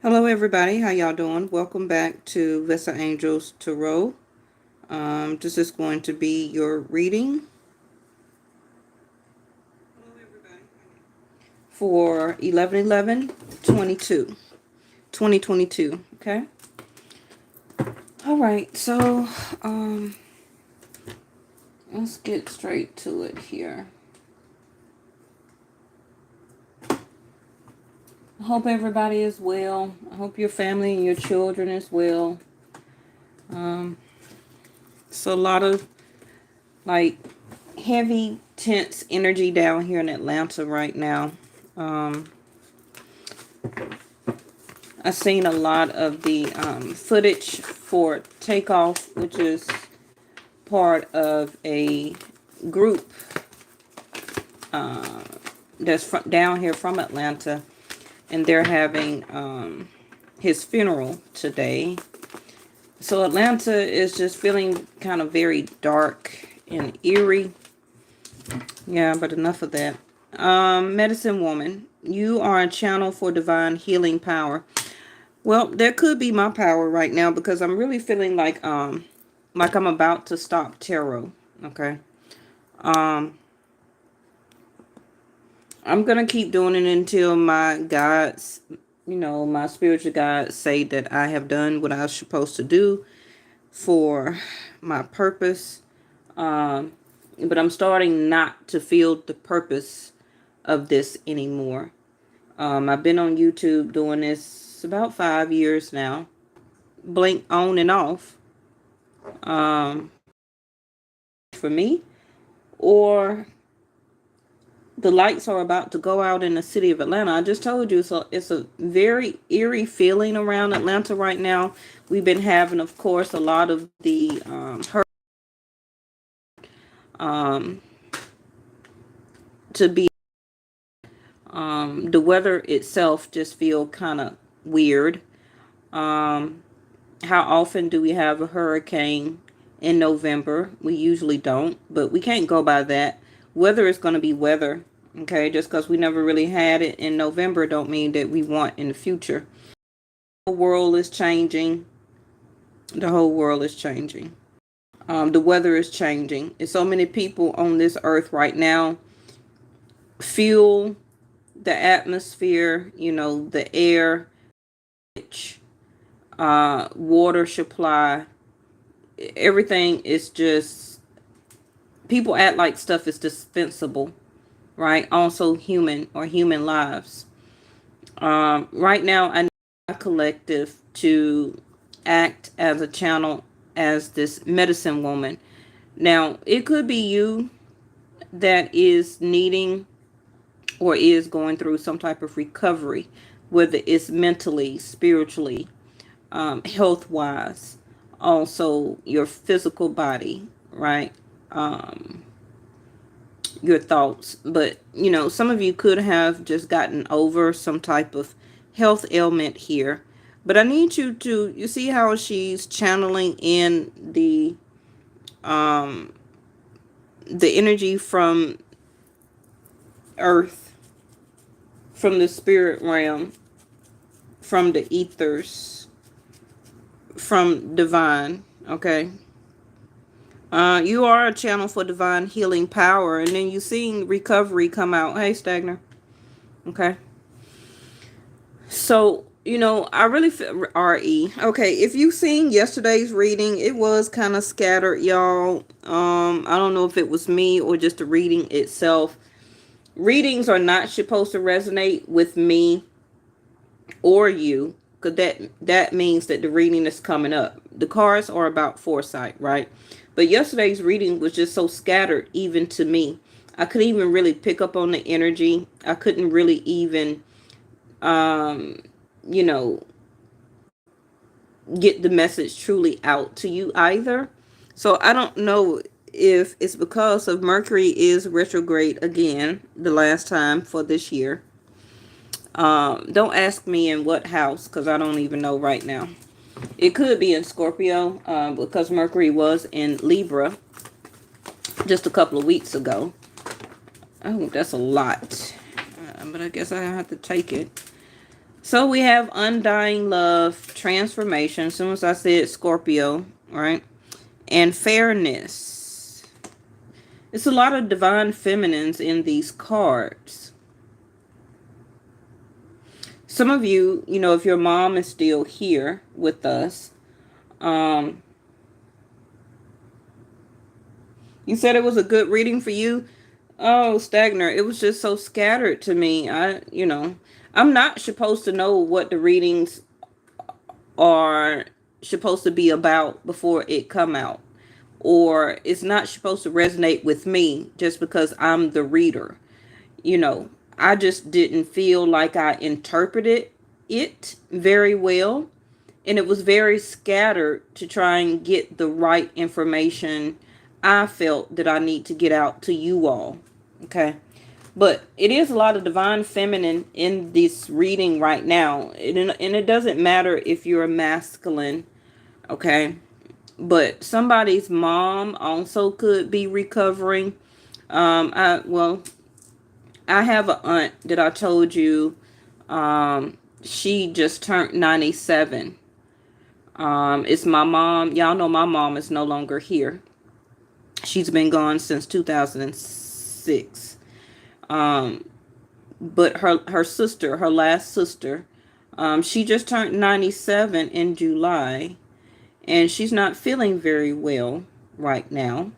Hello everybody, how y'all doing? Welcome back to Vesta Angels Tarot. This is going to be your reading for 2022. Okay? Alright, so let's get straight to it here. I hope everybody is well. I hope your family and your children is well. It's a lot of like heavy, tense energy down here in Atlanta right now. I've seen a lot of the footage for Takeoff, which is part of a group that's down here from Atlanta, and they're having his funeral today. So Atlanta is just feeling kind of very dark and eerie. Yeah, but enough of that. Medicine Woman, you are a channel for divine healing power. Well, there could be my power right now because I'm really feeling like I'm about to stop tarot. Okay. I'm gonna keep doing it until my guides, my spiritual guides say that I have done what I was supposed to do for my purpose. But I'm starting not to feel the purpose of this anymore. I've been on YouTube doing this about 5 years now. Blink on and off. For me, or the lights are about to go out in the city of Atlanta. I just told you, so it's a very eerie feeling around Atlanta right now. We've been having, of course, a lot of the to be the weather itself just feel kind of weird. How often do we have a hurricane in November? We usually don't, but we can't go by that. Weather is going to be weather. Okay, just because we never really had it in November don't mean that we want in the future. The world is changing. The whole world is changing. The weather is changing. And so many people on this earth right now feel the atmosphere, the air, water supply. Everything is just, people act like stuff is dispensable, right? Also human or human lives. Right now, I need a collective to act as a channel as this medicine woman. Now, it could be you that is needing or is going through some type of recovery, whether it's mentally, spiritually, health-wise, also your physical body, right? Your thoughts. But, some of you could have just gotten over some type of health ailment here. But I need you to, you see how she's channeling in the energy from earth, from the spirit realm, from the ethers, from divine, okay? You are a channel for divine healing power. And then you seeing recovery come out. Hey, Stagner. Okay. So, I really feel RE. Okay, if you seen yesterday's reading, it was kind of scattered, y'all. I don't know if it was me or just the reading itself. Readings are not supposed to resonate with me or you, because that means that the reading is coming up. The cards are about foresight, right? But yesterday's reading was just so scattered, even to me. I couldn't even really pick up on the energy. I couldn't really even, get the message truly out to you either. So I don't know if it's because of Mercury is retrograde again, the last time for this year. Don't ask me in what house, because I don't even know right now. It could be in Scorpio, because Mercury was in Libra just a couple of weeks ago. Oh, that's a lot. But I guess I have to take it. So we have undying love, transformation. As soon as I said Scorpio, right? And fairness. It's a lot of divine feminines in these cards. Some of you, if your mom is still here with us, you said it was a good reading for you. Oh, Stagner, it was just so scattered to me. I'm not supposed to know what the readings are supposed to be about before it come out. Or it's not supposed to resonate with me just because I'm the reader. You know, I just didn't feel like I interpreted it very well. And it was very scattered to try and get the right information I felt that I need to get out to you all. Okay. But it is a lot of divine feminine in this reading right now. And it doesn't matter if you're a masculine. Okay. But somebody's mom also could be recovering. I have an aunt that I told you. She just turned 97. It's my mom. Y'all know my mom is no longer here. She's been gone since 2006. But her sister, her last sister, she just turned 97 in July. And she's not feeling very well right now.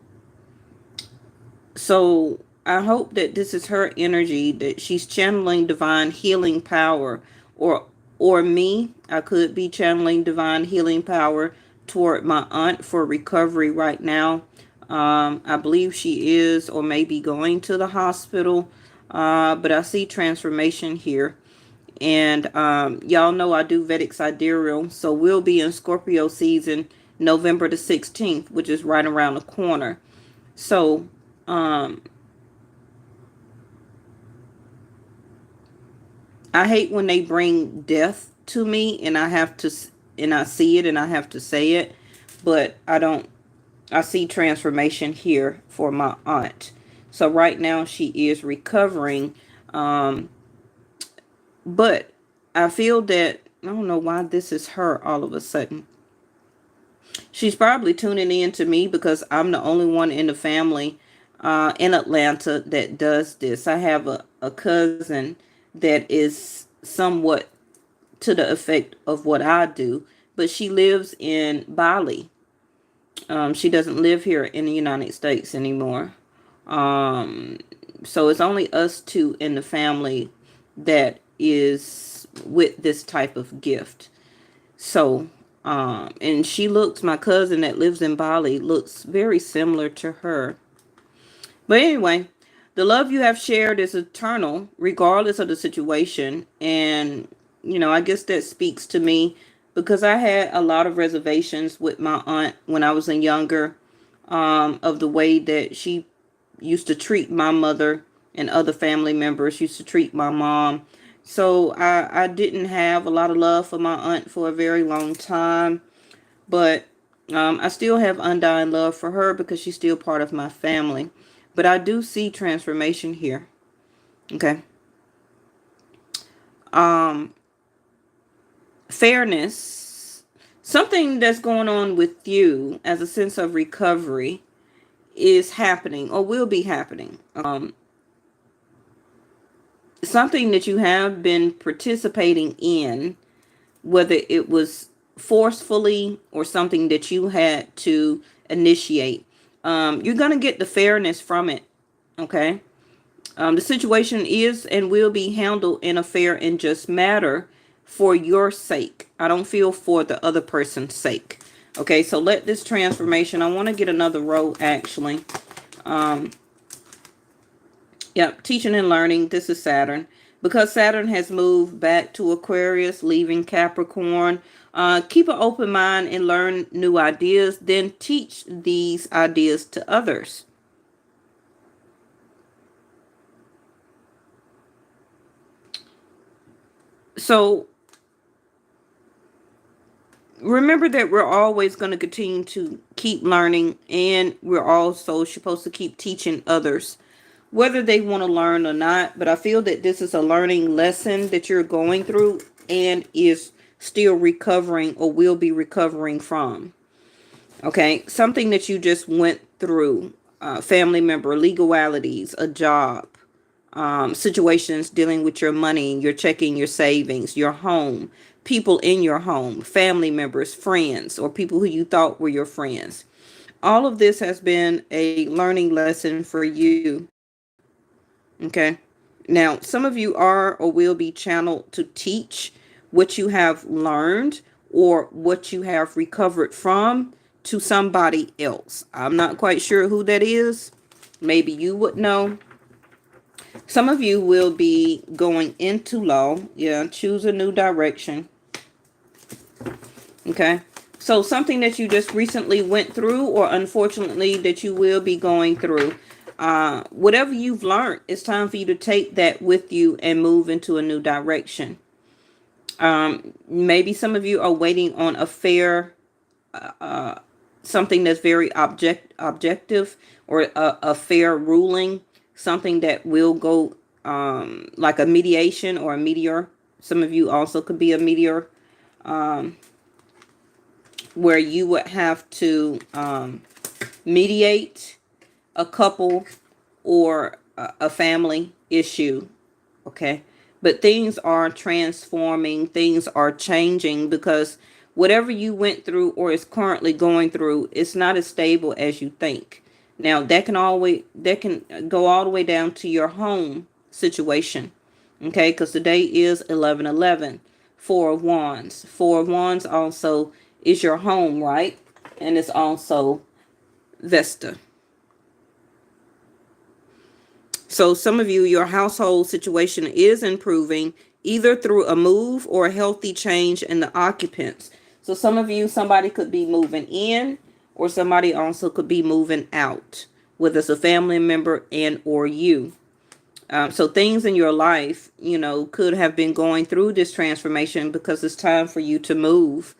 So I hope that this is her energy, that she's channeling divine healing power, or me. I could be channeling divine healing power toward my aunt for recovery right now. I believe she is or may be going to the hospital. But I see transformation here. And y'all know I do Vedic Sidereal. So we'll be in Scorpio season November the 16th, which is right around the corner. So I hate when they bring death to me and I see it and I have to say it. But I see transformation here for my aunt. So right now she is recovering. But I feel that, I don't know why this is her all of a sudden. She's probably tuning in to me because I'm the only one in the family in Atlanta that does this. I have a cousin that is somewhat to the effect of what I do, but she lives in Bali. She doesn't live here in the United States anymore. So it's only us two in the family that is with this type of gift. So, and my cousin that lives in Bali looks very similar to her. But anyway, the love you have shared is eternal, regardless of the situation. And, I guess that speaks to me because I had a lot of reservations with my aunt when I was younger, of the way that she used to treat my mother and other family members, used to treat my mom. So I didn't have a lot of love for my aunt for a very long time. But I still have undying love for her because she's still part of my family. But I do see transformation here. Okay. Fairness. Something that's going on with you as a sense of recovery is happening or will be happening. Something that you have been participating in, whether it was forcefully or something that you had to initiate. You're going to get the fairness from it. Okay. The situation is and will be handled in a fair and just matter for your sake. I don't feel for the other person's sake. Okay, so let this transformation, I want to get another row actually. Yep, teaching and learning. This is Saturn. Because Saturn has moved back to Aquarius, leaving Capricorn. Keep an open mind and learn new ideas. Then teach these ideas to others. So remember that we're always going to continue to keep learning, and we're also supposed to keep teaching others, whether they want to learn or not. But I feel that this is a learning lesson that you're going through and is still recovering or will be recovering from. Okay, something that you just went through, family member, legalities, a job, situations dealing with your money, your checking, your savings, your home, people in your home, family members, friends, or people who you thought were your friends. All of this has been a learning lesson for you. Okay. Now, some of you are or will be channeled to teach what you have learned or what you have recovered from to somebody else. I'm not quite sure who that is. Maybe you would know. Some of you will be going into law. Yeah, choose a new direction. Okay. So something that you just recently went through, or unfortunately that you will be going through. Whatever you've learned, it's time for you to take that with you and move into a new direction. Maybe some of you are waiting on a fair, something that's very objective, or a fair ruling, something that will go like a mediation or a meteor. Some of you also could be a meteor, where you would have to mediate a couple or a family issue. Okay. But things are transforming, things are changing, because whatever you went through or is currently going through, it's not as stable as you think. Now that can go all the way down to your home situation. Okay, because today is 11/11, Four of Wands. Four of Wands also is your home, right? And it's also Vesta. So some of you, your household situation is improving either through a move or a healthy change in the occupants. So some of you, somebody could be moving in, or somebody also could be moving out, whether it's a family member and or you. So things in your life, could have been going through this transformation because it's time for you to move.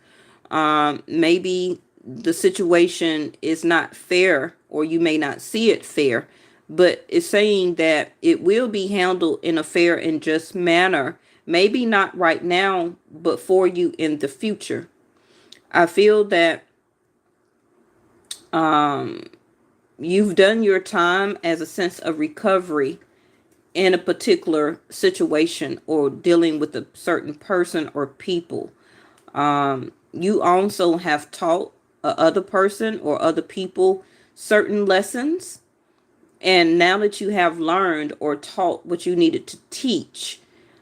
Maybe the situation is not fair, or you may not see it fair, but it's saying that it will be handled in a fair and just manner. Maybe not right now, but for you in the future. I feel that you've done your time as a sense of recovery in a particular situation, or dealing with a certain person or people. You also have taught a other person or other people certain lessons. And now that you have learned or taught what you needed to teach,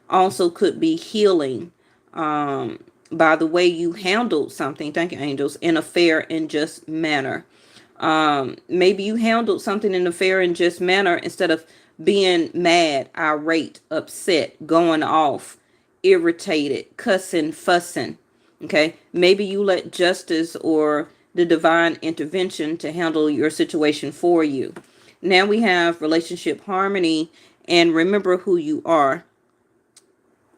also could be healing, by the way you handled something, thank you, angels, in a fair and just manner. Maybe you handled something in a fair and just manner instead of being mad, irate, upset, going off, irritated, cussing, fussing. Okay. Maybe you let justice or the divine intervention to handle your situation for you. Now we have relationship harmony and remember who you are.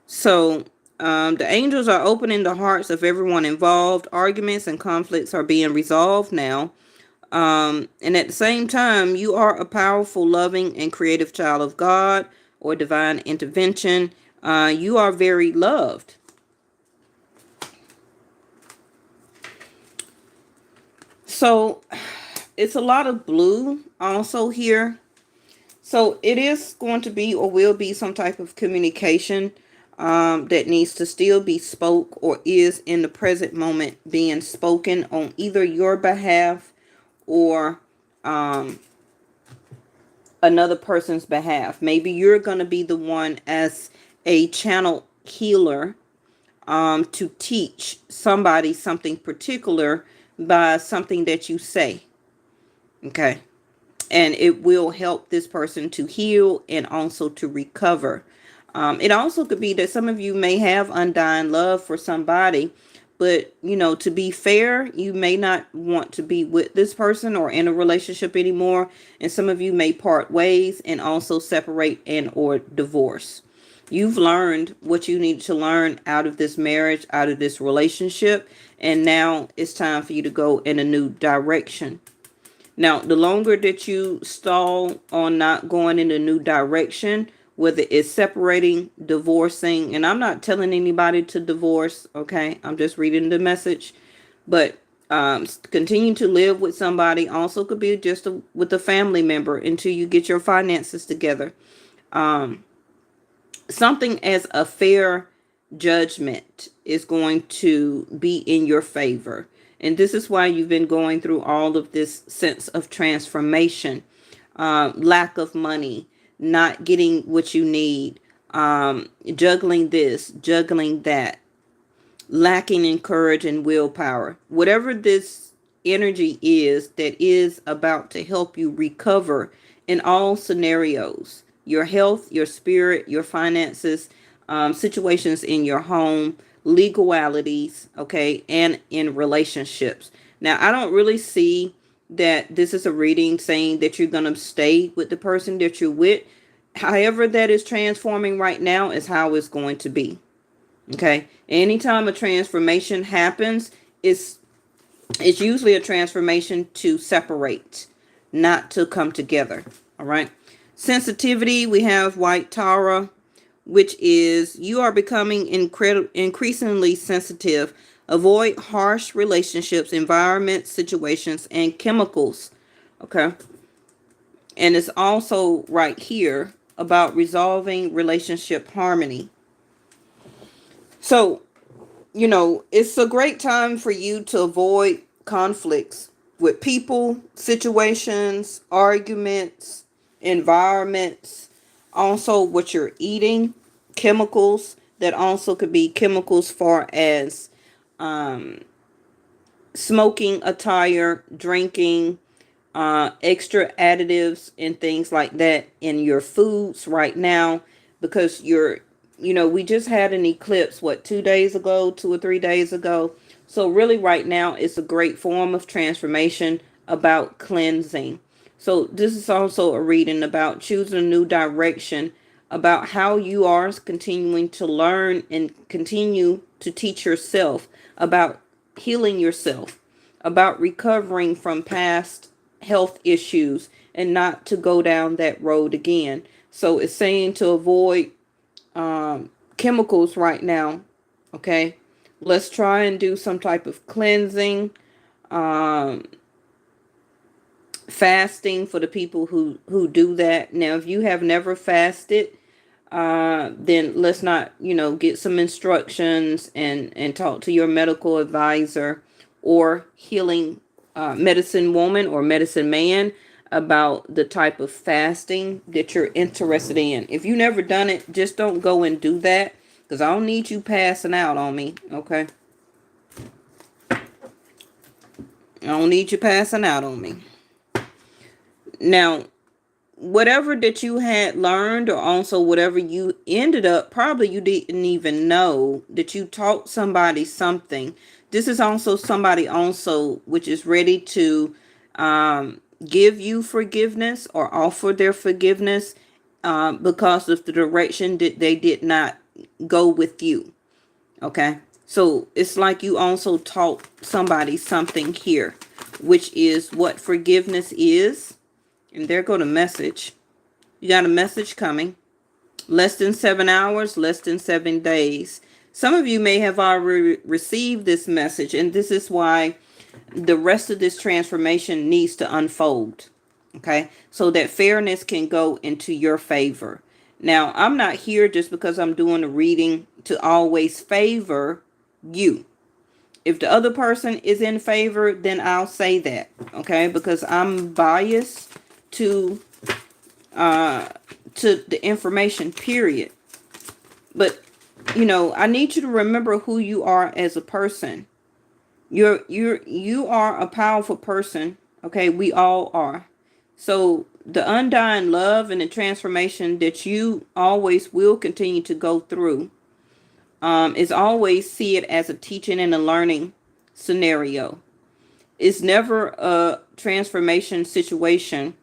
So the angels are opening the hearts of everyone involved. Arguments and conflicts are being resolved now. And at the same time, you are a powerful, loving, and creative child of God or divine intervention. You are very loved. So it's a lot of blue also here. So it is going to be or will be some type of communication that needs to still be spoke, or is in the present moment being spoken on either your behalf or another person's behalf. Maybe you're going to be the one as a channel healer to teach somebody something particular by something that you say. Okay. And it will help this person to heal and also to recover. It also could be that some of you may have undying love for somebody, but to be fair, you may not want to be with this person or in a relationship anymore. And some of you may part ways and also separate and or divorce. You've learned what you need to learn out of this marriage, out of this relationship. And now it's time for you to go in a new direction. Now, the longer that you stall on not going in a new direction whether it's separating, divorcing, and I'm not telling anybody to divorce, okay? I'm just reading the message. But continue to live with somebody also could be just with a family member until you get your finances together. Something as a fair judgment is going to be in your favor. And this is why you've been going through all of this sense of transformation, lack of money, not getting what you need, juggling this, juggling that, lacking in courage and willpower. Whatever this energy is that is about to help you recover in all scenarios, your health, your spirit, your finances, situations in your home, legalities, okay, and in relationships. Now, I don't really see that this is a reading saying that you're going to stay with the person that you're with. However, that is transforming right now is how it's going to be. Okay. Anytime a transformation happens, it's usually a transformation to separate, not to come together. All right. Sensitivity, we have White Tara, which is you are becoming increasingly sensitive. Avoid harsh relationships, environments, situations, and chemicals. Okay. And it's also right here about resolving relationship harmony. So, it's a great time for you to avoid conflicts with people, situations, arguments, environments, also what you're eating, chemicals that also could be chemicals far as smoking attire, drinking, extra additives and things like that in your foods right now, because we just had an eclipse, 2 days ago, 2 or 3 days ago. So really right now it's a great form of transformation about cleansing. So this is also a reading about choosing a new direction, about how you are continuing to learn and continue to teach yourself, about healing yourself, about recovering from past health issues and not to go down that road again. So it's saying to avoid chemicals right now. Okay. Let's try and do some type of cleansing, fasting for the people who do that. Now, if you have never fasted, then let's not, get some instructions and talk to your medical advisor or healing medicine woman or medicine man about the type of fasting that you're interested in. If you never done it, just don't go and do that, because I don't need you passing out on me, okay? I don't need you passing out on me. Now, whatever that you had learned, or also whatever you ended up, probably you didn't even know that you taught somebody something. This is also somebody also which is ready to give you forgiveness or offer their forgiveness because of the direction that they did not go with you. Okay. So it's like you also taught somebody something here, which is what forgiveness is. And there go the message. You got a message coming. Less than 7 hours, less than 7 days. Some of you may have already received this message, and this is why the rest of this transformation needs to unfold. Okay, so that fairness can go into your favor. Now, I'm not here just because I'm doing a reading to always favor you. If the other person is in favor, then I'll say that. Okay, because I'm biased to the information, period. But I need you to remember who you are as a person. You are a powerful person. Okay, we all are. So the undying love and the transformation that you always will continue to go through is always see it as a teaching and a learning scenario. It's never a transformation situation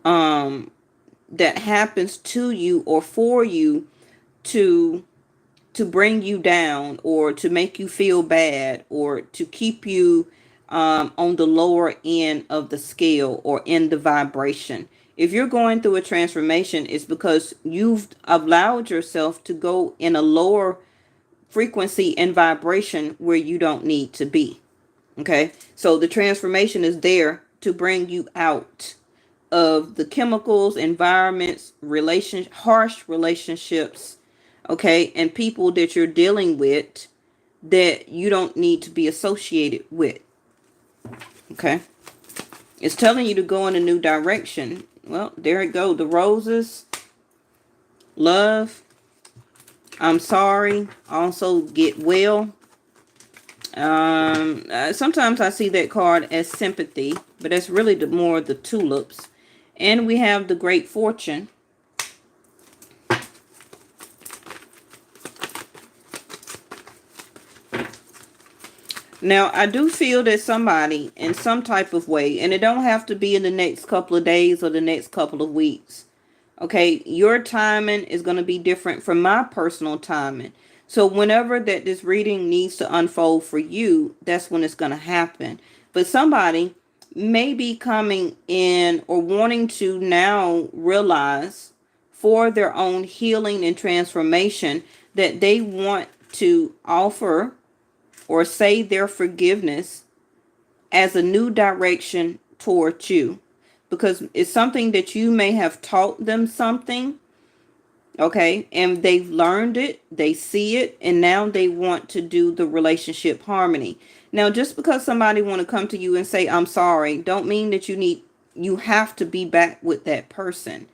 that happens to you or for you to bring you down or to make you feel bad or to keep you on the lower end of the scale or in the vibration. If you're going through a transformation, it's because you've allowed yourself to go in a lower frequency and vibration where you don't need to be. Okay. So the transformation is there to bring you out of the chemicals, environments, harsh relationships, okay, and people that you're dealing with that you don't need to be associated with. Okay. It's telling you to go in a new direction. Well, there it go. The roses, love, I'm sorry, also get well. Sometimes I see that card as sympathy, but that's really more the tulips. And we have the great fortune. Now, I do feel that somebody in some type of way, and it don't have to be in the next couple of days or the next couple of weeks. Okay, your timing is going to be different from my personal timing. So whenever that this reading needs to unfold for you, that's when it's going to happen. But somebody may be coming in or wanting to now realize for their own healing and transformation that they want to offer or say their forgiveness as a new direction towards you. Because it's something that you may have taught them something, okay, and they've learned it, they see it, and now they want to do the relationship harmony. Now, just because somebody want to come to you and say, I'm sorry, don't mean that you have to be back with that person.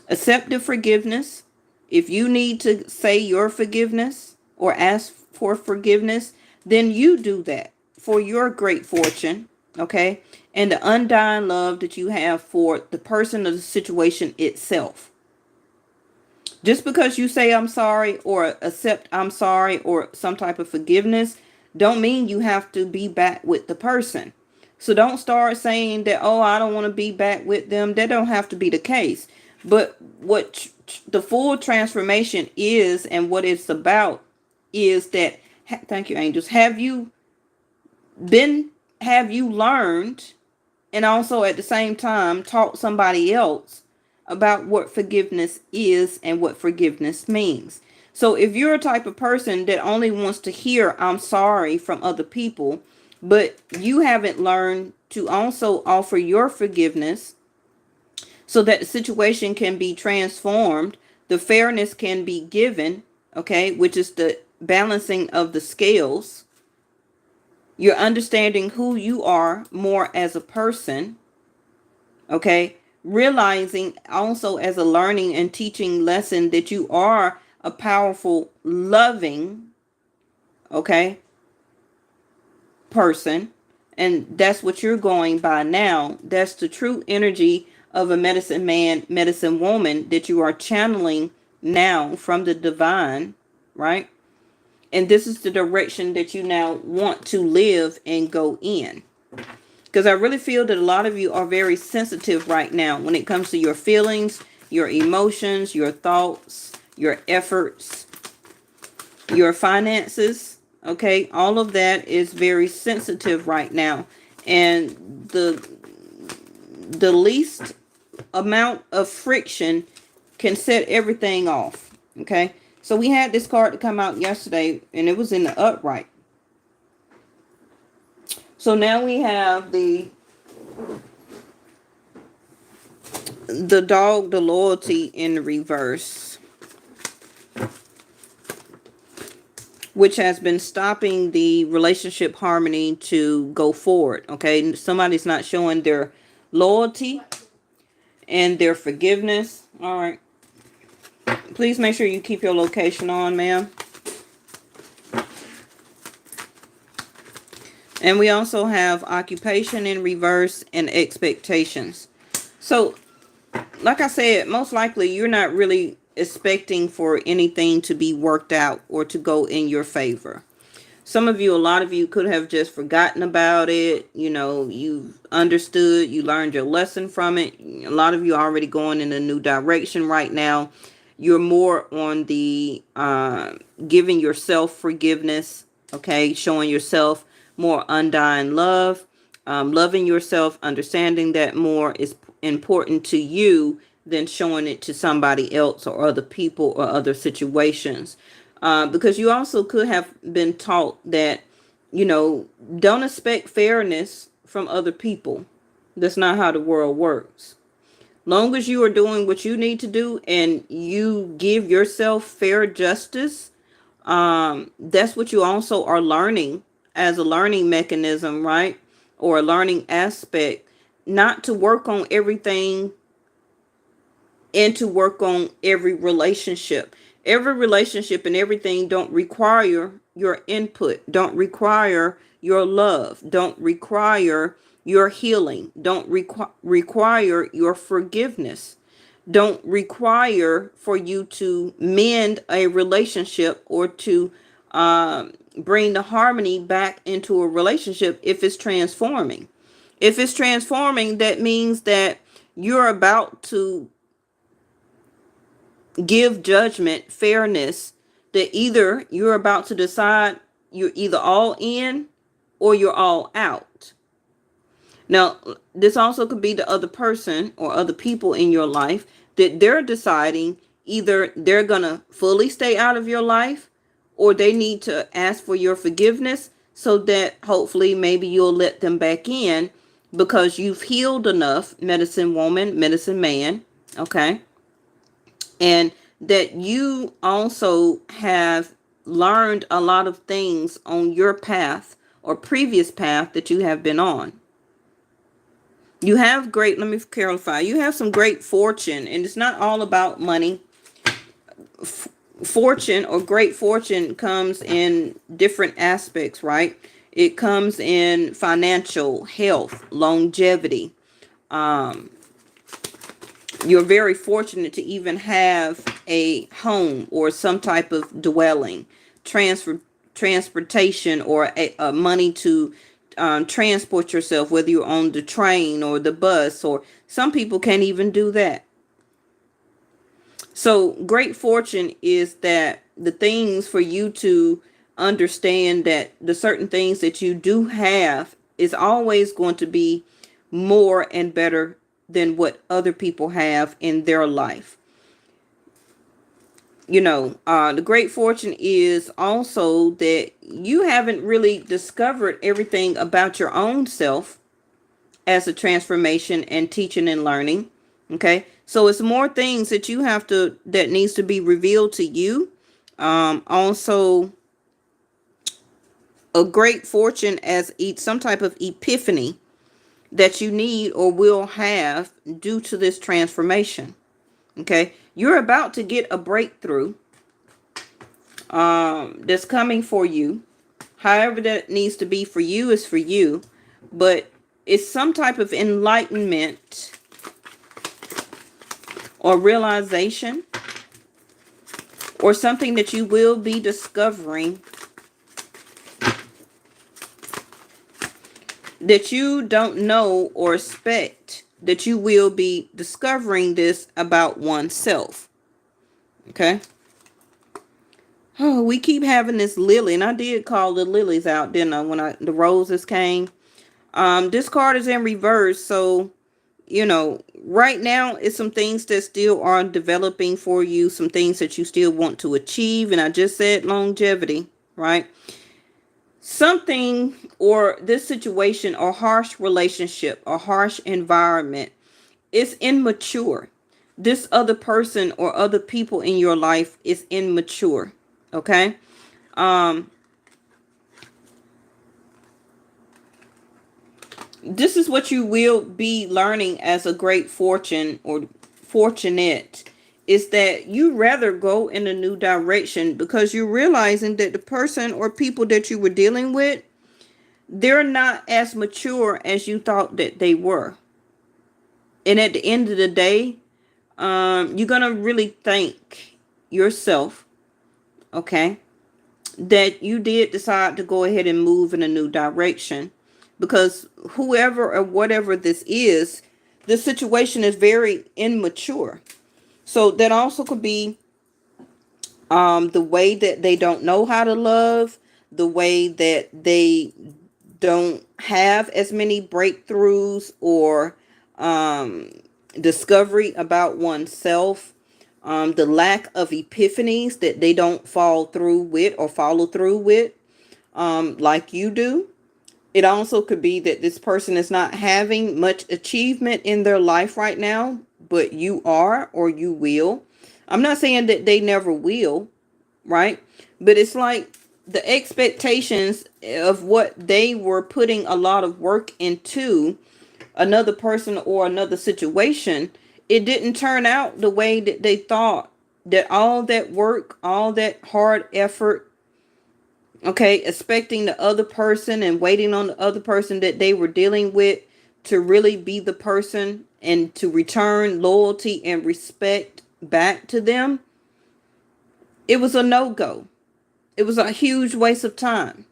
Accept the forgiveness. If you need to say your forgiveness or ask for forgiveness, then you do that for your great fortune, okay? And the undying love that you have for the person or the situation itself. Just because you say I'm sorry or accept I'm sorry or some type of forgiveness, don't mean you have to be back with the person. So don't start saying that, oh, I don't want to be back with them. That don't have to be the case. But what the full transformation is and what it's about is that, thank you, angels, have you learned and also at the same time taught somebody else about what forgiveness is and what forgiveness means. So if you're a type of person that only wants to hear I'm sorry from other people, but you haven't learned to also offer your forgiveness so that the situation can be transformed, the fairness can be given, okay, which is the balancing of the scales. You're understanding who you are more as a person, okay, realizing also as a learning and teaching lesson that you are a powerful, loving, okay, person. And that's what you're going by now. That's the true energy of a medicine man, medicine woman that you are channeling now from the divine, right? And this is the direction that you now want to live and go in. Because I really feel that a lot of you are very sensitive right now when it comes to your feelings, your emotions, your thoughts, your efforts, your finances. Okay, all of that is very sensitive right now. And the least amount of friction can set everything off. Okay, so we had this card to come out yesterday and it was in the upright. So now we have the dog, the loyalty in the reverse, which has been stopping the relationship harmony to go forward. Okay, somebody's not showing their loyalty and their forgiveness. All right, please make sure you keep your location on, ma'am. And we also have occupation in reverse and expectations. So, like I said, most likely you're not really expecting for anything to be worked out or to go in your favor. Some of you, a lot of you could have just forgotten about it. You know, you've understood, you learned your lesson from it. A lot of you are already going in a new direction right now. You're more on the giving yourself forgiveness, okay, showing yourself more undying love, loving yourself, understanding that more is important to you than showing it to somebody else or other people or other situations. Because you also could have been taught that, you know, don't expect fairness from other people. That's not how the world works. Long as you are doing what you need to do and you give yourself fair justice, that's what you also are learning as a learning mechanism, right? Or a learning aspect, not to work on everything and to work on every relationship. Every relationship and everything don't require your input, don't require your love, don't require your healing, don't require your forgiveness, don't require for you to mend a relationship or to bring the harmony back into a relationship if it's transforming. If it's transforming, that means that you're about to give judgment, fairness, that either you're about to decide you're either all in or you're all out. Now, this also could be the other person or other people in your life that they're deciding either they're going to fully stay out of your life or they need to ask for your forgiveness so that hopefully maybe you'll let them back in because you've healed enough, medicine woman, medicine man, okay? And that you also have learned a lot of things on your path or previous path that you have been on. You have great, let me clarify, you have some great fortune, and it's not all about money. Fortune or great fortune comes in different aspects, right? It comes in financial, health, longevity. You're very fortunate to even have a home or some type of dwelling, transportation, or a money to transport yourself, whether you're on the train or the bus, or some people can't even do that. So great fortune is that the things for you to understand that the certain things that you do have is always going to be more and better than what other people have in their life. You know, the great fortune is also that you haven't really discovered everything about your own self as a transformation and teaching and learning. Okay, so it's more things that you have to, that needs to be revealed to you. Also, a great fortune as some type of epiphany that you need or will have due to this transformation. Okay, you're about to get a breakthrough that's coming for you. However that needs to be for you is for you, but it's some type of enlightenment or realization or something that you will be discovering that you don't know or expect, that you will be discovering this about oneself. Okay. Oh, we keep having this lily, and I did call the lilies out, didn't I, when the roses came. This card is in reverse, so you know, right now it's some things that still are developing for you, some things that you still want to achieve, and I just said longevity, right? Something or this situation or harsh relationship or harsh environment is immature. This other person or other people in your life is immature. Okay. This is what you will be learning as a great fortune or fortunate, is that you rather go in a new direction because you're realizing that the person or people that you were dealing with, they're not as mature as you thought that they were. And at the end of the day, you're going to really thank yourself, okay, that you did decide to go ahead and move in a new direction. Because whoever or whatever this is, the situation is very immature. So that also could be the way that they don't know how to love, the way that they don't have as many breakthroughs or discovery about oneself, the lack of epiphanies that they don't follow through with or follow through with, like you do. It also could be that this person is not having much achievement in their life right now, but you are, or you will. I'm not saying that they never will, right? But it's like the expectations of what they were putting a lot of work into another person or another situation, it didn't turn out the way that they thought. That all that work, all that hard effort, okay, expecting the other person and waiting on the other person that they were dealing with to really be the person and to return loyalty and respect back to them, it was a no-go. It was a huge waste of time.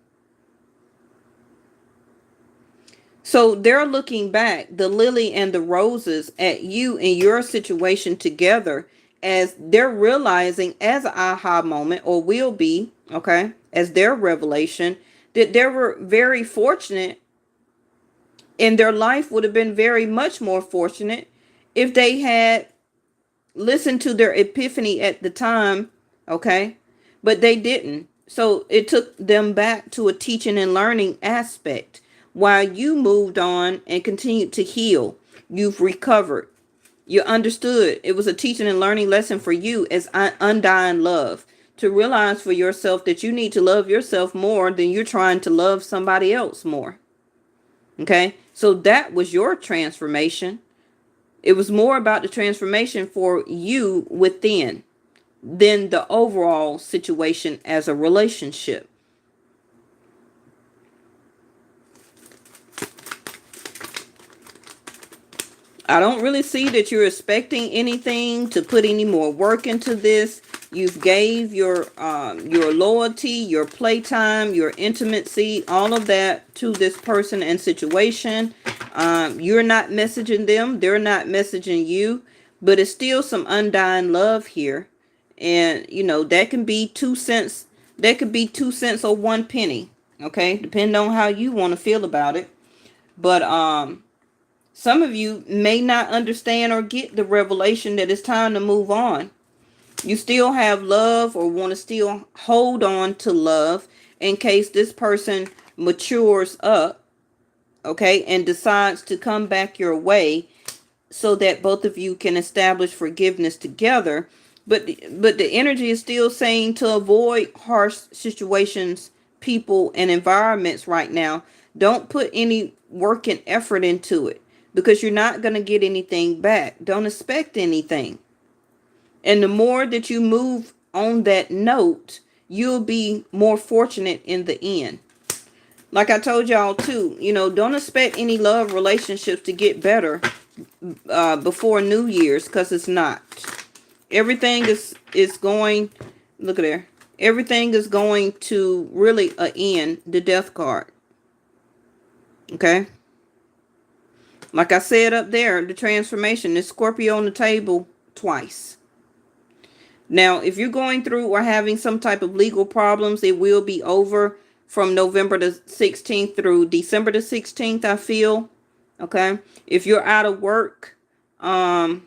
So they're looking back, the lily and the roses, at you and your situation together, as they're realizing as an aha moment, or will be, okay, as their revelation, that they were very fortunate, and their life would have been very much more fortunate if they had listened to their epiphany at the time, okay, but they didn't. So it took them back to a teaching and learning aspect. While you moved on and continued to heal, you've recovered. You understood. It was a teaching and learning lesson for you as undying love, to realize for yourself that you need to love yourself more than you're trying to love somebody else more. Okay, so that was your transformation. It was more about the transformation for you within than the overall situation as a relationship. I don't really see that you're expecting anything to put any more work into this. You've gave your loyalty, your playtime, your intimacy, all of that to this person and situation. You're not messaging them, they're not messaging you, but it's still some undying love here. And you know, that can be 2 cents, that could be 2 cents or 1 penny, okay, depending on how you want to feel about it. But some of you may not understand or get the revelation that it's time to move on. You still have love or want to still hold on to love in case this person matures up, okay, and decides to come back your way, so that both of you can establish forgiveness together. But the energy is still saying to avoid harsh situations, people, and environments right now. Don't put any work and effort into it, because you're not going to get anything back. Don't expect anything. And the more that you move on that note, you'll be more fortunate in the end. Like I told y'all too, you know, don't expect any love relationships to get better before New Year's, because it's not. Everything is going, look at there. Everything is going to really end, the death card. Okay? Like I said up there, the transformation is Scorpio on the table twice. Now, if you're going through or having some type of legal problems, it will be over from November the 16th through December the 16th, I feel. Okay? If you're out of work, some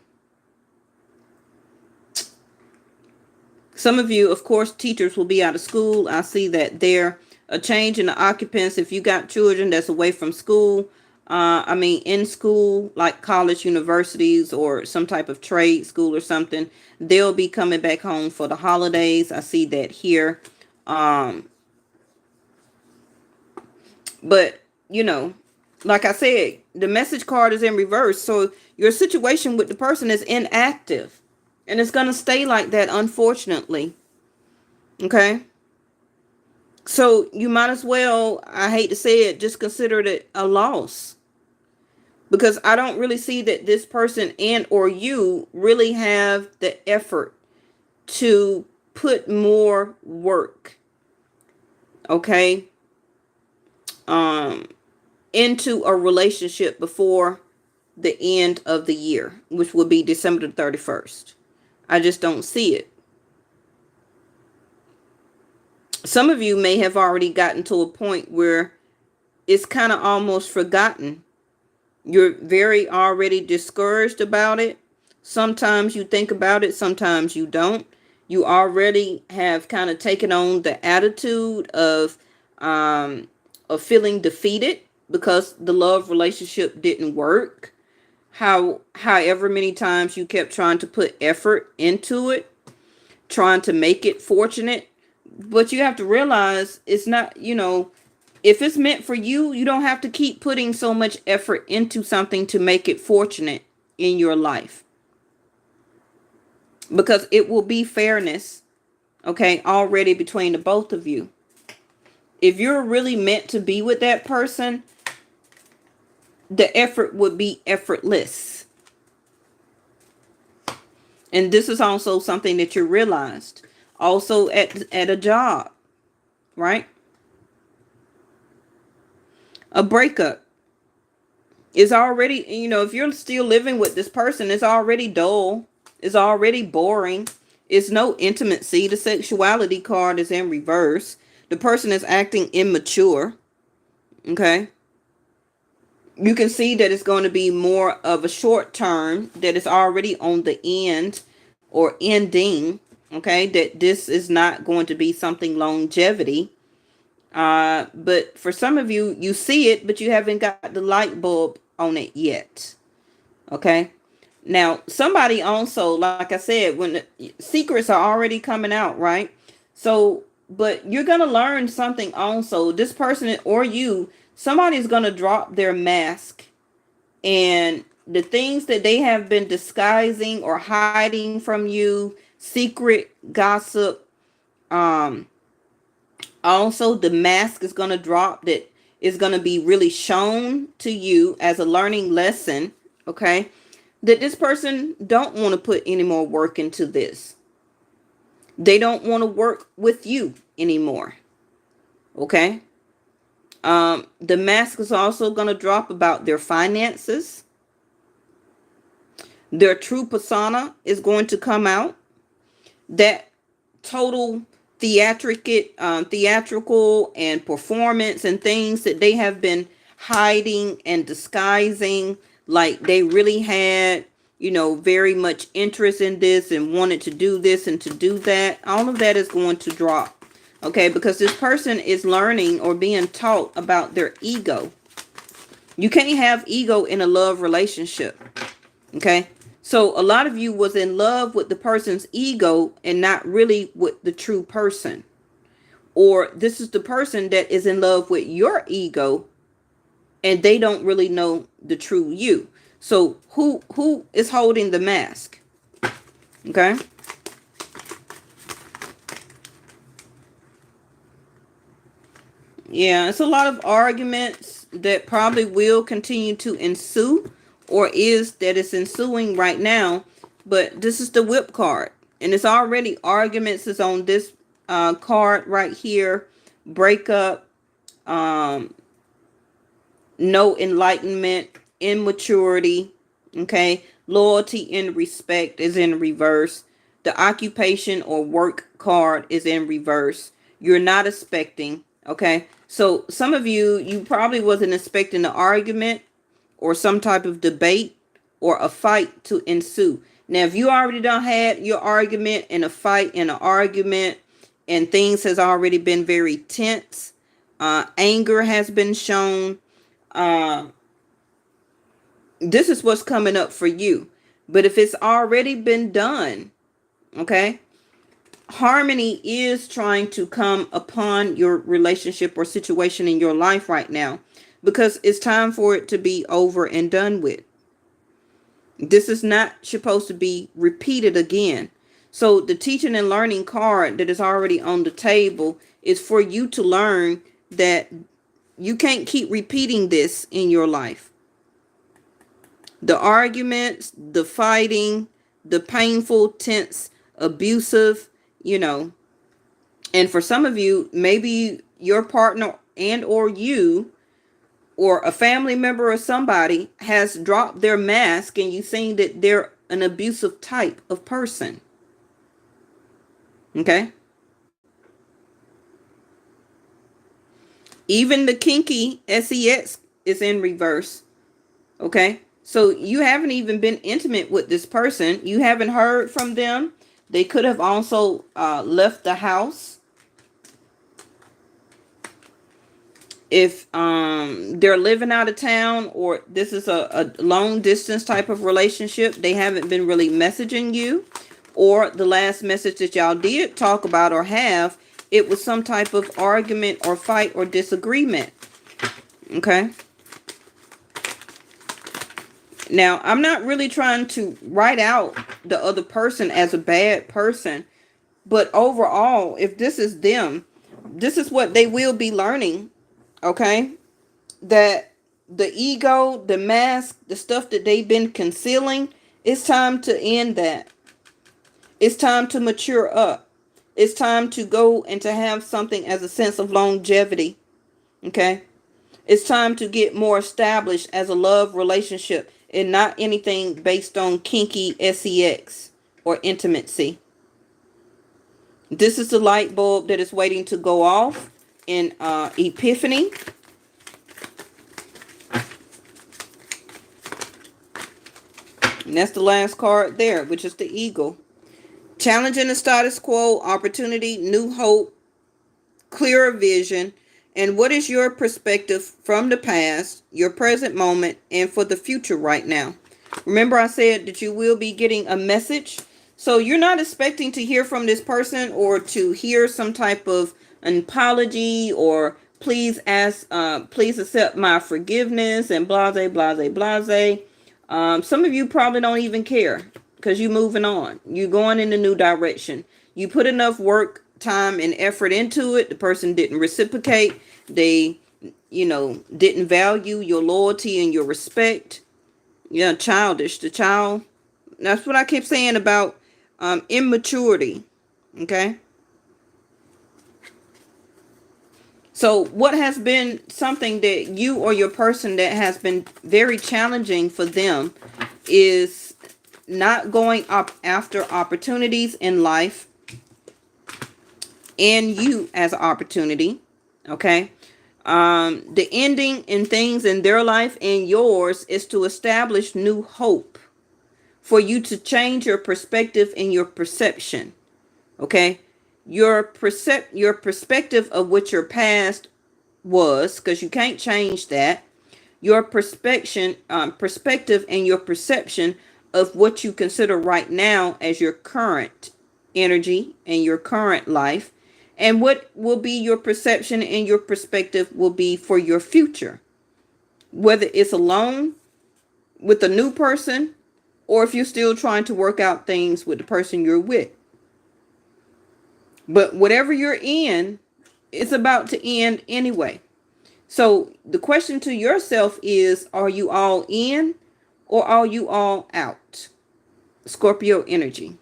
of you, of course, teachers will be out of school. I see that there. A change in the occupants. If you got children that's away from school, in school, like college, universities, or some type of trade school or something, they'll be coming back home for the holidays. I see that here. But, you know, like I said, the message card is in reverse. So your situation with the person is inactive. And it's going to stay like that, unfortunately. Okay? So you might as well, I hate to say it, just consider it a loss. Because I don't really see that this person and or you really have the effort to put more work, okay, into a relationship before the end of the year, which will be December the 31st. I just don't see it. Some of you may have already gotten to a point where it's kind of almost forgotten You're very already discouraged about it. Sometimes you think about it, sometimes you don't. You already have kind of taken on the attitude um of feeling defeated because the love relationship didn't work. However many times you kept trying to put effort into it, trying to make it fortunate, but you have to realize it's not, if it's meant for you, you don't have to keep putting so much effort into something to make it fortunate in your life, because it will be fairness, okay, already between the both of you. If you're really meant to be with that person, the effort would be effortless. And this is also something that you realized also at a job, right? A breakup is already, if you're still living with this person, it's already dull. It's already boring. It's no intimacy. The sexuality card is in reverse. The person is acting immature. Okay. You can see that it's going to be more of a short term, that is already on the end or ending. Okay. That this is not going to be something longevity. But for some of you, you see it, but you haven't got the light bulb on it yet. Okay. Now, somebody also, like I said, when the secrets are already coming out, right? So, but you're going to learn something also. This person or you, somebody's going to drop their mask, and the things that they have been disguising or hiding from you, secret gossip, um, also the mask is going to drop, that is going to be really shown to you as a learning lesson, okay, that this person don't want to put any more work into this. They don't want to work with you anymore. Okay. The mask is also going to drop about their finances. Their true persona is going to come out. That total theatrical and performance and things that they have been hiding and disguising, like they really had, very much interest in this and wanted to do this and to do that. All of that is going to drop. Okay, because this person is learning or being taught about their ego. You can't have ego in a love relationship. Okay. So a lot of you was in love with the person's ego and not really with the true person. Or this is the person that is in love with your ego and they don't really know the true you. So who is holding the mask? Okay. Yeah, it's a lot of arguments that probably will continue to ensue, or is that it's ensuing right now. But this is the whip card, and it's already arguments is on this card right here. Breakup, um, no enlightenment, immaturity. Okay, loyalty and respect is in reverse. The occupation or work card is in reverse. You're not expecting. Okay, so some of you probably wasn't expecting an argument or some type of debate or a fight to ensue. Now, if you already done had your argument and a fight and an argument, and things has already been very tense, anger has been shown, uh, this is what's coming up for you. But if it's already been done, okay, harmony is trying to come upon your relationship or situation in your life right now, because it's time for it to be over and done with. This is not supposed to be repeated again. So the teaching and learning card that is already on the table is for you to learn that you can't keep repeating this in your life. The arguments, the fighting, the painful, tense, abusive, you know. And for some of you, maybe your partner and or you or a family member or somebody has dropped their mask and you seen that they're an abusive type of person. Okay? Even the kinky sex is in reverse. Okay. So you haven't even been intimate with this person. You haven't heard from them. They could have also left the house. If they're living out of town, or this is a long distance type of relationship, they haven't been really messaging you, or the last message that y'all did talk about or have, it was some type of argument or fight or disagreement. Okay. Now, I'm not really trying to write out the other person as a bad person, but overall, if this is them, this is what they will be learning. Okay. That the ego, the mask, the stuff that they've been concealing, it's time to end that. It's time to mature up. It's time to go and to have something as a sense of longevity. Okay. It's time to get more established as a love relationship and not anything based on kinky sex or intimacy. This is the light bulb that is waiting to go off in Epiphany. And that's the last card there, which is the eagle. Challenging the status quo, opportunity, new hope, clearer vision. And what is your perspective from the past, your present moment, and for the future right now? Remember, I said that you will be getting a message. So you're not expecting to hear from this person or to hear some type of an apology or please accept my forgiveness and blase, blase, blase. Some of you probably don't even care because you're moving on. You're going in a new direction. You put enough work, time, and effort into it. The person didn't reciprocate. They, didn't value your loyalty and your respect. Yeah, childish. The child. That's what I keep saying about immaturity. Okay. So what has been something that you or your person that has been very challenging for them is not going up after opportunities in life and you as an opportunity. Okay. The ending in things in their life and yours is to establish new hope for you to change your perspective and your perception. Okay. Your perspective of what your past was, because you can't change that. Your perspective and your perception of what you consider right now as your current energy and your current life, and what will be your perception and your perspective will be for your future, whether it's alone with a new person or if you're still trying to work out things with the person you're with. But whatever you're in, it's about to end anyway. So the question to yourself is, are you all in or are you all out? Scorpio energy.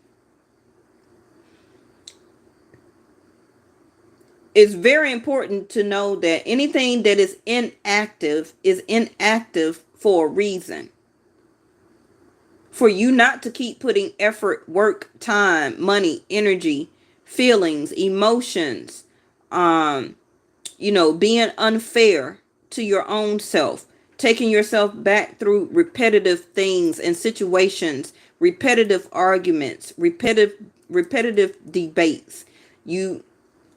It's very important to know that anything that is inactive for a reason. For you not to keep putting effort, work, time, money, energy, feelings, emotions, being unfair to your own self, taking yourself back through repetitive things and situations, repetitive arguments, repetitive debates. You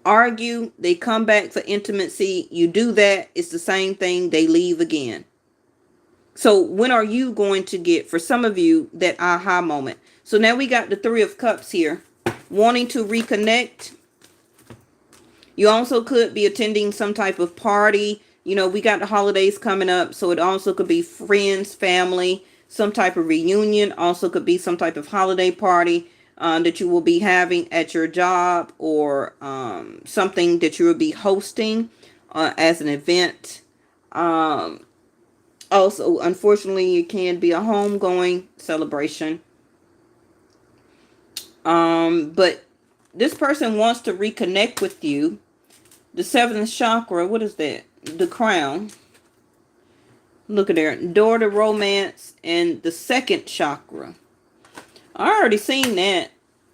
argue, they come back for intimacy. You do that, it's the same thing, they leave again. So when are you going to get, for some of you, that aha moment? So now we got the Three of Cups here, wanting to reconnect. You also could be attending some type of party. We got the holidays coming up, so it also could be friends, family, some type of reunion. Also could be some type of holiday party that you will be having at your job, or something that you will be hosting as an event. Also, unfortunately, it can be a homegoing celebration. But this person wants to reconnect with you. The seventh chakra, what is that? The crown. Look at there. Door to romance and the second chakra. I already seen that.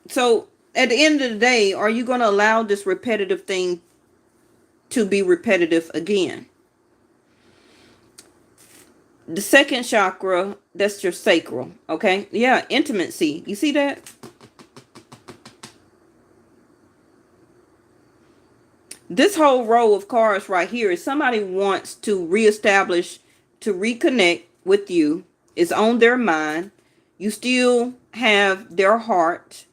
So at the end of the day, are you going to allow this repetitive thing to be repetitive again? The second chakra, that's your sacral. Okay. Yeah. Intimacy. You see that? This whole row of cards right here is somebody wants to reestablish, to reconnect with you. It's on their mind. You still have their heart.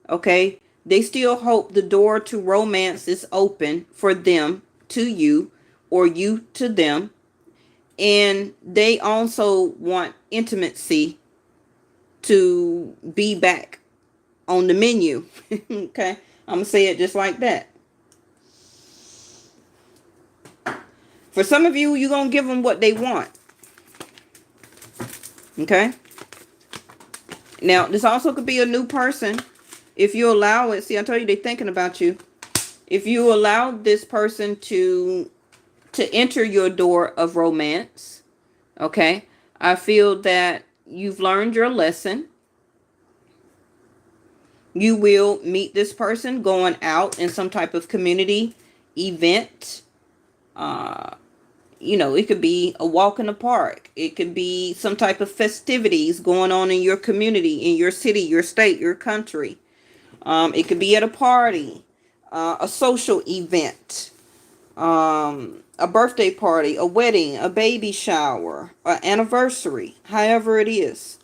Okay. They still hope the door to romance is open for them to you, or you to them. And they also want intimacy to be back on the menu. Okay. I'm going to say it just like that. For some of you, you're going to give them what they want. Okay. Now, this also could be a new person. If you allow it. See, I told you they're thinking about you. If you allow this person to enter your door of romance. Okay. I feel that you've learned your lesson. You will meet this person going out in some type of community event. You know, it could be a walk in the park. It could be some type of festivities going on in your community, in your city, your state, your country. It could be at a party, a social event, a birthday party, a wedding, a baby shower, an anniversary, however it is.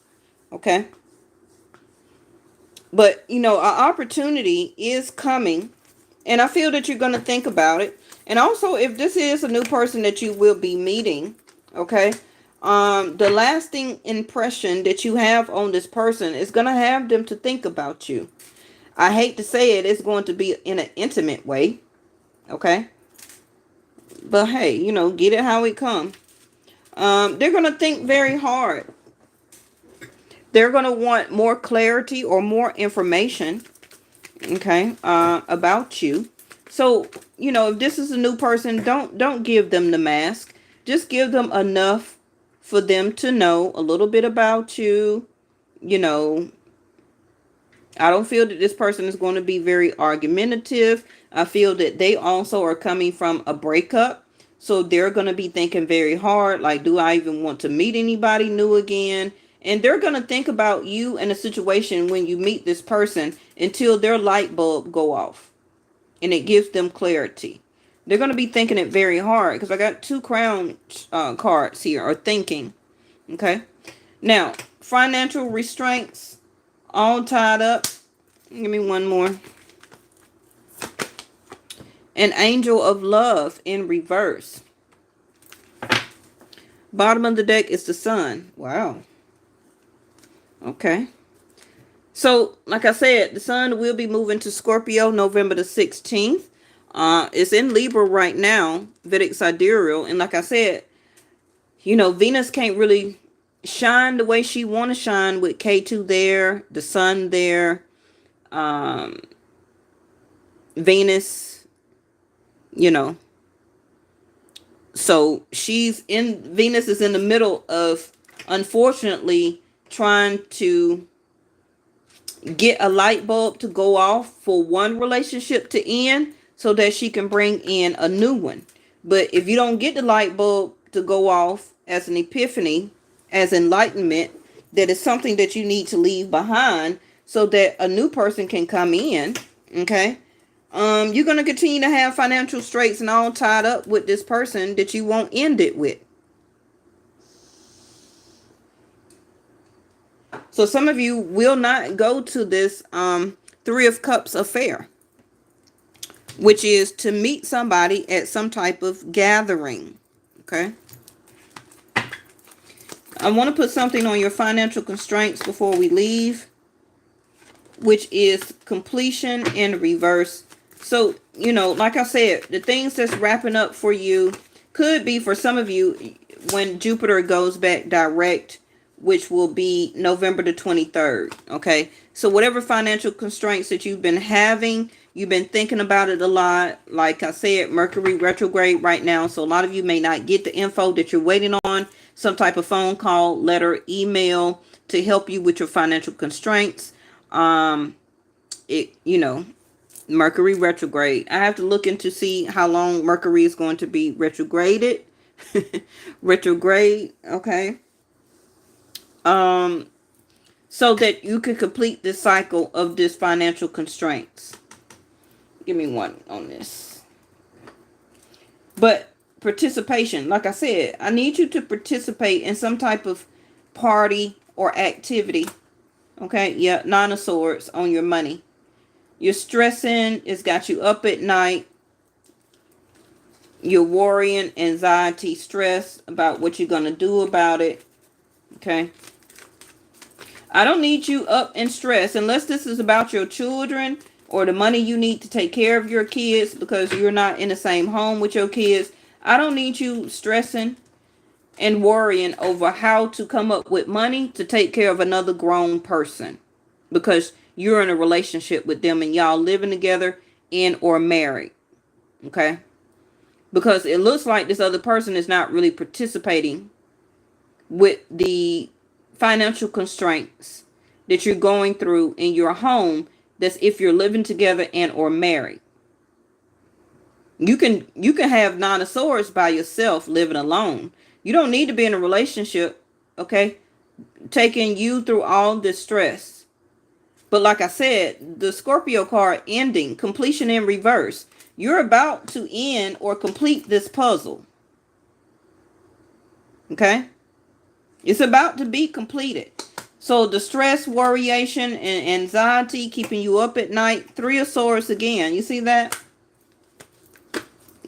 Okay. But, you know, an opportunity is coming, and I feel that you're going to think about it. And also, if this is a new person that you will be meeting, okay, the lasting impression that you have on this person is going to have them to think about you. I hate to say it, it's going to be in an intimate way, okay? But hey, you know, get it how it come. They're going to think very hard. They're going to want more clarity or more information, okay, about you. So, you know, if this is a new person, don't give them the mask. Just give them enough for them to know a little bit about you. You know, I don't feel that this person is going to be very argumentative. I feel that they also are coming from a breakup. So they're going to be thinking very hard, like, do I even want to meet anybody new again? And they're going to think about you in a situation when you meet this person until their light bulb go off. And it gives them clarity. They're going to be thinking it very hard, because I got 2 crown cards here, or thinking. Okay. Now, financial restraints, all tied up. Give me one more. An angel of love in reverse. Bottom of the deck is the sun. Wow. Okay. So, like I said, the sun will be moving to Scorpio November the 16th. It's in Libra right now, Vedic Sidereal. And like I said, you know, Venus can't really shine the way she want to shine with K2 there, the sun there, Venus, you know. So Venus is in the middle of, unfortunately, trying to get a light bulb to go off for one relationship to end so that she can bring in a new one. But if you don't get the light bulb to go off as an epiphany, as enlightenment, that is something that you need to leave behind so that a new person can come in, okay? You're going to continue to have financial straits and all tied up with this person that you won't end it with. So some of you will not go to this 3 of Cups affair, which is to meet somebody at some type of gathering. Okay. I want to put something on your financial constraints before we leave, which is completion in reverse. So, you know, like I said, the things that's wrapping up for you could be, for some of you, when Jupiter goes back direct, which will be November the 23rd. Okay. So whatever financial constraints that you've been having, you've been thinking about it a lot. Like I said, Mercury retrograde right now. So a lot of you may not get the info that you're waiting on. Some type of phone call, letter, email to help you with your financial constraints. You know, Mercury retrograde. I have to look into see how long Mercury is going to be retrograded retrograde, okay? Um, so that you can complete this cycle of this financial constraints. Give me one on this. But participation, like I said, I need you to participate in some type of party or activity. Okay, yeah, Nine of Swords on your money. You're stressing, it's got you up at night. You're worrying, anxiety, stress about what you're going to do about it. Okay. I don't need you up and stressed unless this is about your children or the money you need to take care of your kids because you're not in the same home with your kids. I don't need you stressing and worrying over how to come up with money to take care of another grown person because you're in a relationship with them and y'all living together and or married. Okay. Because it looks like this other person is not really participating with the financial constraints that you're going through in your home. That's if you're living together and or married. You can have Nine of Swords by yourself living alone. You don't need to be in a relationship, okay? Taking you through all this stress. But like I said, the Scorpio card ending, completion in reverse. You're about to end or complete this puzzle. Okay? It's about to be completed. So the stress, worryation, and anxiety keeping you up at night. Three of Swords again. You see that?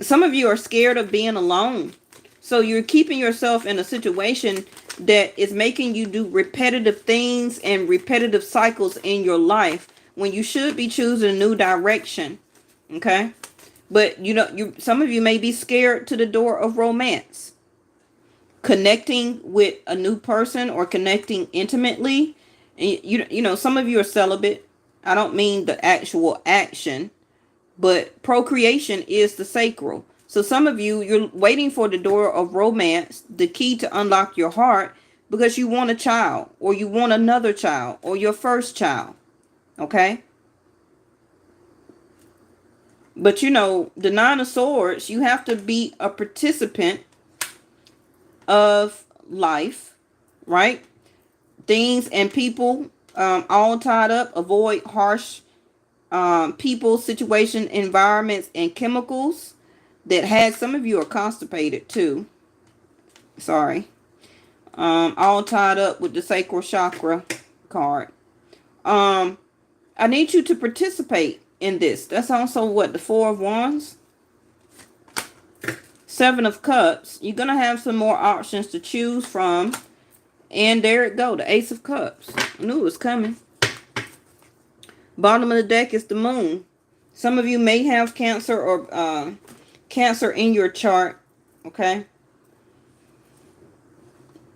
Some of you are scared of being alone. So you're keeping yourself in a situation that is making you do repetitive things and repetitive cycles in your life when you should be choosing a new direction. Okay? But some of you may be scared to the door of romance. Connecting with a new person or connecting intimately. And some of you are celibate. I don't mean the actual action, but procreation is the sacral. So some of you, you're waiting for the door of romance, the key to unlock your heart, because you want a child or you want another child or your first child. Okay? But the Nine of Swords, you have to be a participant of life, right? Things and people all tied up. Avoid harsh people, situation, environments, and chemicals that had. Some of you are constipated too. Sorry. All tied up with the sacral chakra card. I need you to participate in this. That's also what the Four of Wands. Seven of Cups. You're going to have some more options to choose from. And there it go. The Ace of Cups. I knew it was coming. Bottom of the deck is the Moon. Some of you may have Cancer or Cancer in your chart. Okay.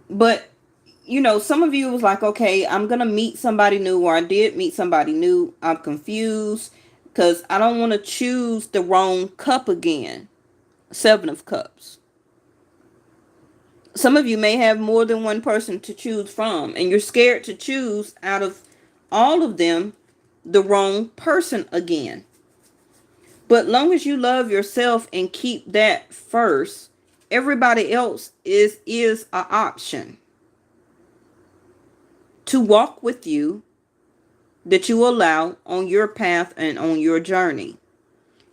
But, some of you was like, okay, I'm going to meet somebody new, or I did meet somebody new. I'm confused because I don't want to choose the wrong cup again. Seven of Cups. Some of you may have more than one person to choose from, and you're scared to choose out of all of them the wrong person again. But long as you love yourself and keep that first, everybody else is an option to walk with you that you allow on your path and on your journey.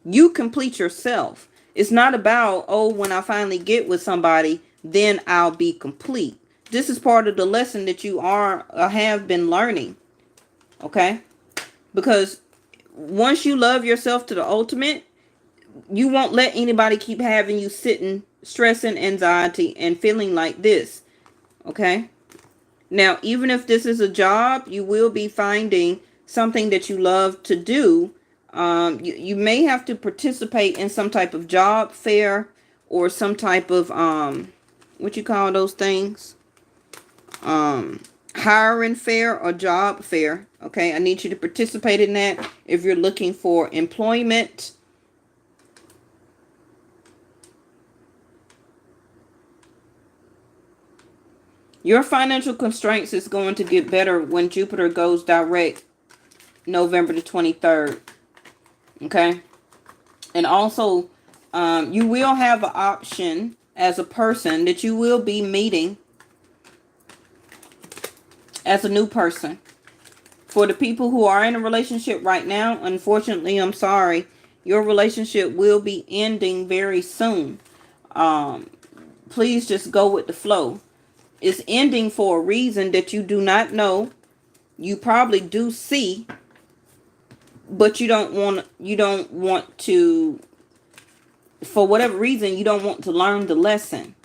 You complete yourself. It's not about, when I finally get with somebody, then I'll be complete. This is part of the lesson that you have been learning. Okay? Because once you love yourself to the ultimate, you won't let anybody keep having you sitting, stressing, anxiety, and feeling like this. Okay? Now, even if this is a job, you will be finding something that you love to do. You may have to participate in some type of job fair or some type of, what you call those things? Hiring fair or job fair. Okay, I need you to participate in that if you're looking for employment. Your financial constraints is going to get better when Jupiter goes direct November the 23rd. Okay. And also, you will have an option as a person that you will be meeting as a new person. For the people who are in a relationship right now, unfortunately, I'm sorry, your relationship will be ending very soon. Um, please just go with the flow. It's ending for a reason that you do not know. You probably do see, but you don't want to, for whatever reason, you don't want to learn the lesson.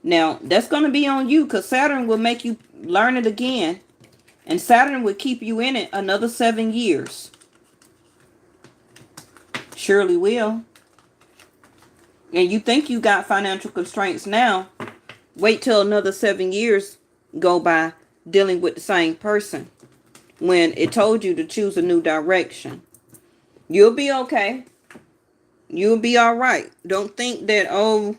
Now, that's going to be on you, because Saturn will make you learn it again. And Saturn will keep you in it another 7 years. Surely will. And you think you got financial constraints now. Wait till another 7 years go by dealing with the same person, when it told you to choose a new direction. You'll be okay. You'll be all right. Don't think that, oh,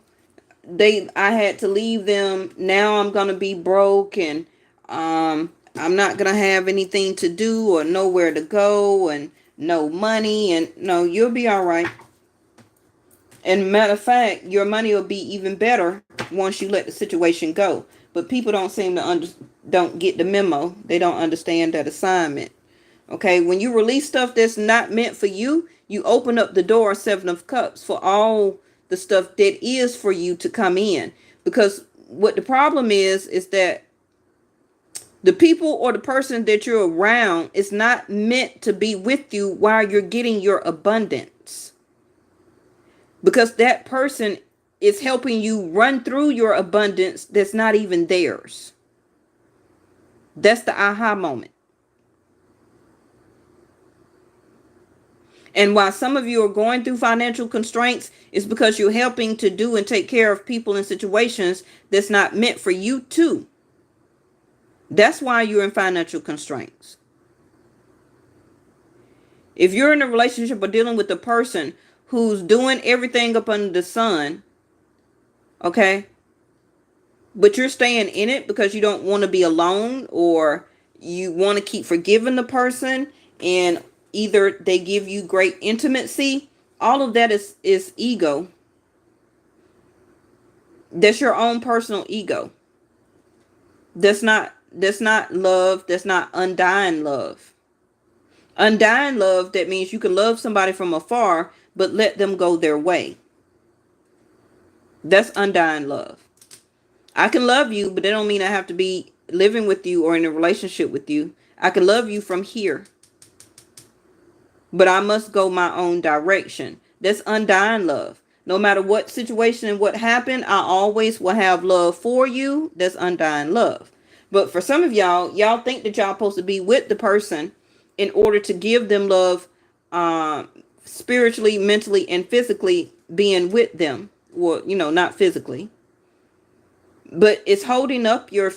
I had to leave them, now I'm gonna be broke, and I'm not gonna have anything to do or nowhere to go and no money. And no, you'll be all right. And matter of fact, your money will be even better once you let the situation go. But people don't seem to don't get the memo. They don't understand that assignment. Okay, when you release stuff that's not meant for you, you open up the door, Seven of Cups, for all the stuff that is for you to come in. Because what the problem is that the people or the person that you're around is not meant to be with you while you're getting your abundance. Because that person is helping you run through your abundance that's not even theirs. That's the aha moment. And while some of you are going through financial constraints, it's because you're helping to do and take care of people in situations that's not meant for you too. That's why you're in financial constraints. If you're in a relationship or dealing with a person who's doing everything up under the sun, okay, but you're staying in it because you don't want to be alone, or you want to keep forgiving the person, and either they give you great intimacy, all of that is ego. That's your own personal ego. That's not love. That's not undying love. Undying love, that means you can love somebody from afar, but let them go their way. That's undying love. I can love you, but that don't mean I have to be living with you or in a relationship with you. I can love you from here, but I must go my own direction. That's undying love. No matter what situation and what happened, I always will have love for you. That's undying love. But for some of y'all think that y'all supposed to be with the person in order to give them love, spiritually, mentally, and physically, being with them. Well, not physically. But it's holding up your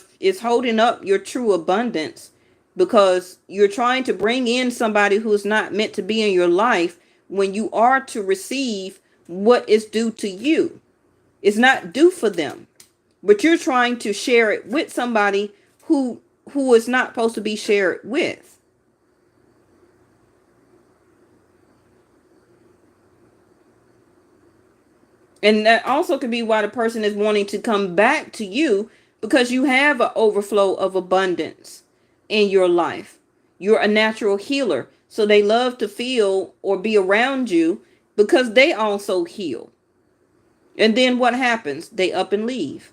true abundance, because you're trying to bring in somebody who's not meant to be in your life when you are to receive what is due to you. It's not due for them, but you're trying to share it with somebody who is not supposed to be shared with. And that also could be why the person is wanting to come back to you, because you have an overflow of abundance in your life. You're a natural healer. So they love to feel or be around you because they also heal. And then what happens? They up and leave.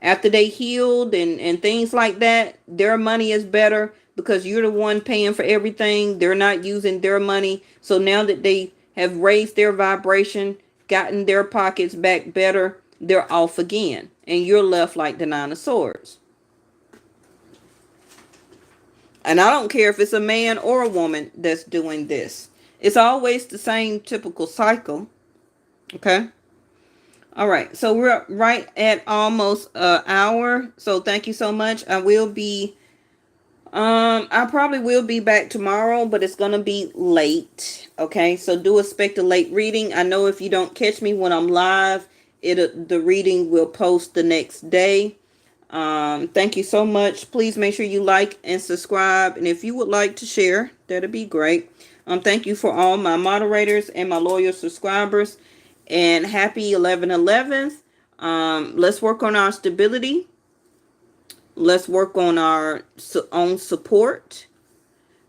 After they healed and things like that, their money is better because you're the one paying for everything. They're not using their money. So now that they have raised their vibration, gotten their pockets back better, they're off again. And you're left like the Nine of Swords. And I don't care if it's a man or a woman that's doing this. It's always the same typical cycle. Okay. All right. So we're right at almost an hour. So thank you so much. I probably will be back tomorrow, but it's going to be late. Okay. So do expect a late reading. I know if you don't catch me when I'm live, the reading will post the next day. Thank you so much. Please make sure you like and subscribe. And if you would like to share, that'd be great. Thank you for all my moderators and my loyal subscribers. And happy 11/11th. Let's work on our stability. Let's work on our own support.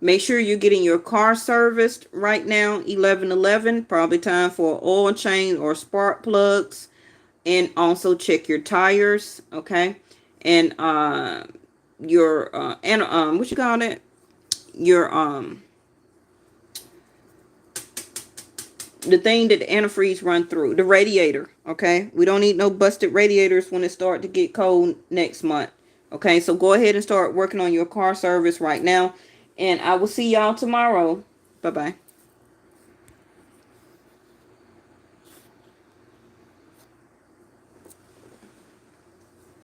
Make sure you're getting your car serviced right now. 11/11, probably time for oil change or spark plugs. And also check your tires, okay? And your what you call it? Your the thing that the antifreeze run through, the radiator, okay? We don't need no busted radiators when it start to get cold next month. Okay, so go ahead and start working on your car service right now. And I will see y'all tomorrow. Bye-bye.